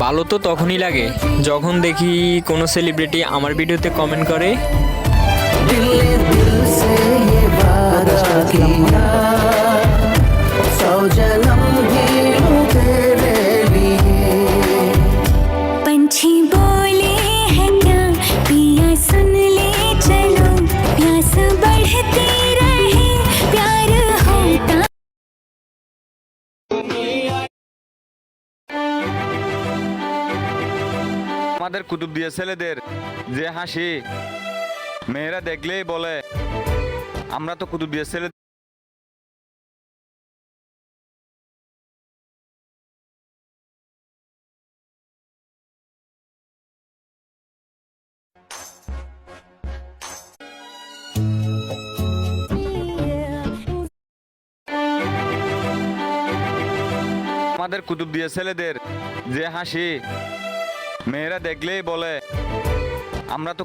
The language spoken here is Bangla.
ভালো তো তখনই লাগে যখন দেখি কোনো সেলিব্রিটি আমার ভিডিওতে কমেন্ট করে। दिल ने दिल से ये वादा किया, 100 जन्म भी लूं तेरे लिए। पंछी बोले हैं क्या पिया सुन ले चलो, प्यास बढ़ती रहे प्यार होता। আমাদের কুতুবদিয়া ছেলেদের যে হাসি, মেয়েরা দেখলেই বলে আমরা তো কুতুবদিয়া ছেলে। আমাদের কুতুবদিয়া ছেলেদের যে হাসি, মেয়েরা দেখলেই বলে আমরা তো